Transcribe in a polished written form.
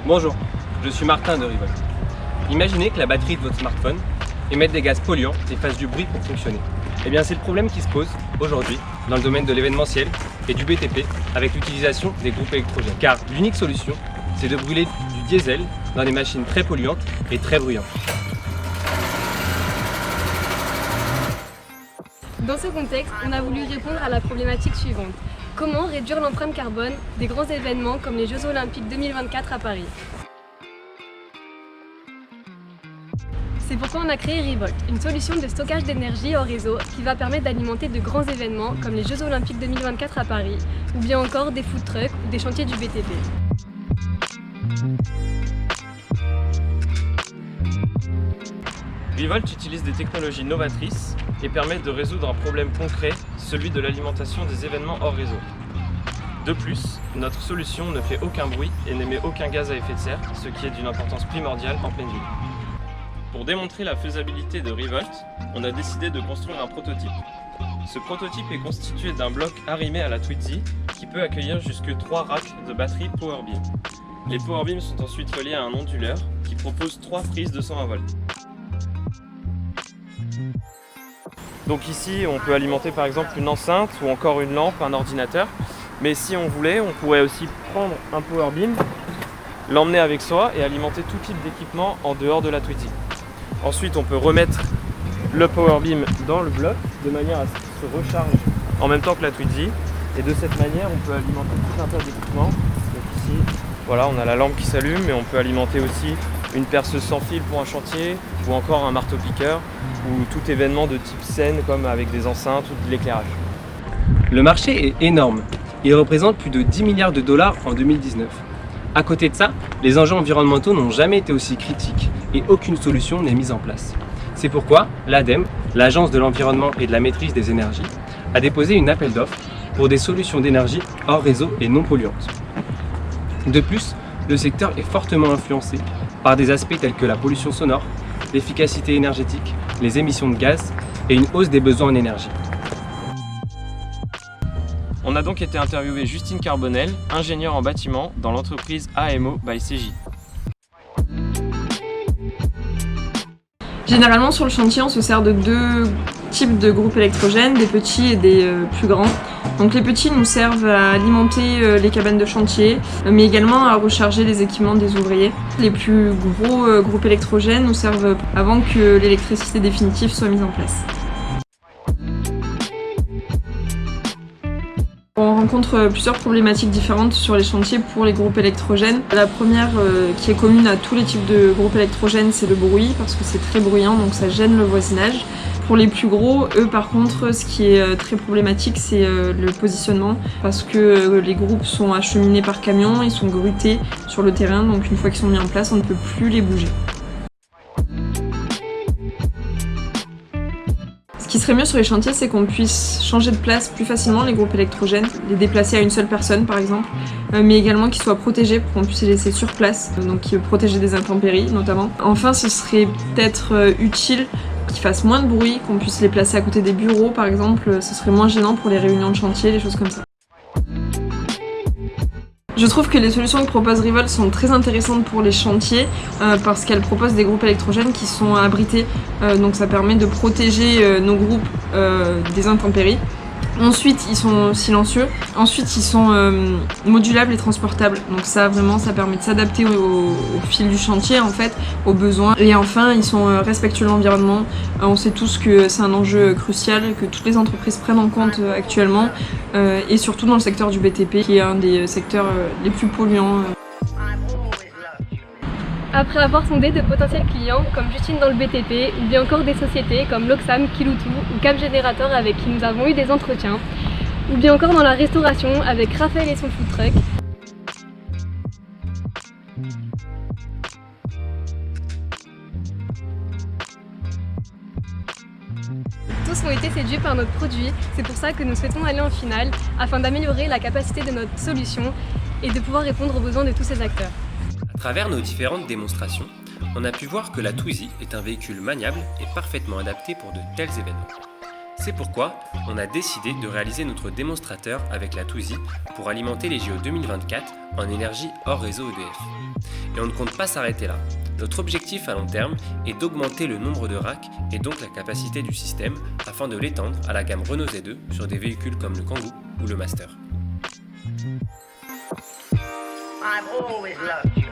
Bonjour, je suis Martin de Revolt. Imaginez que la batterie de votre smartphone émette des gaz polluants et fasse du bruit pour fonctionner. Eh bien, c'est le problème qui se pose aujourd'hui dans le domaine de l'événementiel et du BTP avec l'utilisation des groupes électrogènes. Car l'unique solution, c'est de brûler du diesel dans des machines très polluantes et très bruyantes. Dans ce contexte, on a voulu répondre à la problématique suivante. Comment réduire l'empreinte carbone des grands événements comme les Jeux Olympiques 2024 à Paris? C'est pourquoi on a créé Revolt, une solution de stockage d'énergie hors réseau qui va permettre d'alimenter de grands événements comme les Jeux Olympiques 2024 à Paris ou bien encore des food trucks ou des chantiers du BTP. Revolt utilise des technologies novatrices et permet de résoudre un problème concret, celui de l'alimentation des événements hors réseau. De plus, notre solution ne fait aucun bruit et n'émet aucun gaz à effet de serre, ce qui est d'une importance primordiale en pleine ville. Pour démontrer la faisabilité de Revolt, on a décidé de construire un prototype. Ce prototype est constitué d'un bloc arrimé à la Twizy qui peut accueillir jusque 3 racks de batterie PowerBeam. Les PowerBeam sont ensuite reliés à un onduleur qui propose 3 prises de 120 volts. Donc ici, on peut alimenter par exemple une enceinte ou encore une lampe, un ordinateur. Mais si on voulait, on pourrait aussi prendre un PowerBeam, l'emmener avec soi et alimenter tout type d'équipement en dehors de la Twizy. Ensuite, on peut remettre le PowerBeam dans le bloc de manière à ce qu'il se recharge en même temps que la Twizy. Et de cette manière, on peut alimenter tout un tas d'équipements. Donc ici, voilà, on a la lampe qui s'allume, mais on peut alimenter aussi une perceuse sans fil pour un chantier ou encore un marteau-piqueur ou tout événement de type scène comme avec des enceintes ou de l'éclairage. Le marché est énorme. Il représente plus de 10 milliards de dollars en 2019. À côté de ça, les enjeux environnementaux n'ont jamais été aussi critiques et aucune solution n'est mise en place. C'est pourquoi l'ADEME, l'Agence de l'environnement et de la maîtrise des énergies, a déposé une appel d'offres pour des solutions d'énergie hors réseau et non polluantes. De plus, le secteur est fortement influencé par des aspects tels que la pollution sonore, l'efficacité énergétique, les émissions de gaz et une hausse des besoins en énergie. On a donc été interviewé Justine Carbonel, ingénieure en bâtiment dans l'entreprise AMO by CJ. Généralement sur le chantier, on se sert de 2 types de groupes électrogènes, des petits et des plus grands. Donc les petits nous servent à alimenter les cabanes de chantier, mais également à recharger les équipements des ouvriers. Les plus gros groupes électrogènes nous servent avant que l'électricité définitive soit mise en place. On rencontre plusieurs problématiques différentes sur les chantiers pour les groupes électrogènes. La première qui est commune à tous les types de groupes électrogènes, c'est le bruit, parce que c'est très bruyant, donc ça gêne le voisinage. Pour les plus gros, eux par contre, ce qui est très problématique, c'est le positionnement, parce que les groupes sont acheminés par camion, ils sont grutés sur le terrain, donc une fois qu'ils sont mis en place, on ne peut plus les bouger. Ce qui serait mieux sur les chantiers, c'est qu'on puisse changer de place plus facilement les groupes électrogènes, les déplacer à une seule personne par exemple, mais également qu'ils soient protégés pour qu'on puisse les laisser sur place, donc protégés des intempéries notamment. Enfin, ce serait peut-être utile qu'ils fassent moins de bruit, qu'on puisse les placer à côté des bureaux par exemple, ce serait moins gênant pour les réunions de chantier, les choses comme ça. Je trouve que les solutions que propose Revolt sont très intéressantes pour les chantiers parce qu'elles proposent des groupes électrogènes qui sont abrités, donc ça permet de protéger nos groupes des intempéries. Ensuite, ils sont silencieux. Ensuite, ils sont modulables et transportables. Donc ça, vraiment, ça permet de s'adapter au fil du chantier, en fait, aux besoins. Et enfin, ils sont respectueux de l'environnement. On sait tous que c'est un enjeu crucial que toutes les entreprises prennent en compte actuellement, et surtout dans le secteur du BTP, qui est un des secteurs les plus polluants. Après avoir sondé de potentiels clients comme Justine dans le BTP ou bien encore des sociétés comme Loxam, Kiloutou ou Cap Générateur avec qui nous avons eu des entretiens, ou bien encore dans la restauration avec Raphaël et son food truck. Tous ont été séduits par notre produit, c'est pour ça que nous souhaitons aller en finale afin d'améliorer la capacité de notre solution et de pouvoir répondre aux besoins de tous ces acteurs. À travers nos différentes démonstrations, on a pu voir que la Twizy est un véhicule maniable et parfaitement adapté pour de tels événements. C'est pourquoi on a décidé de réaliser notre démonstrateur avec la Touzy pour alimenter les JO 2024 en énergie hors réseau EDF. Et on ne compte pas s'arrêter là. Notre objectif à long terme est d'augmenter le nombre de racks et donc la capacité du système afin de l'étendre à la gamme Renault Z2 sur des véhicules comme le Kangoo ou le Master. I've always loved you.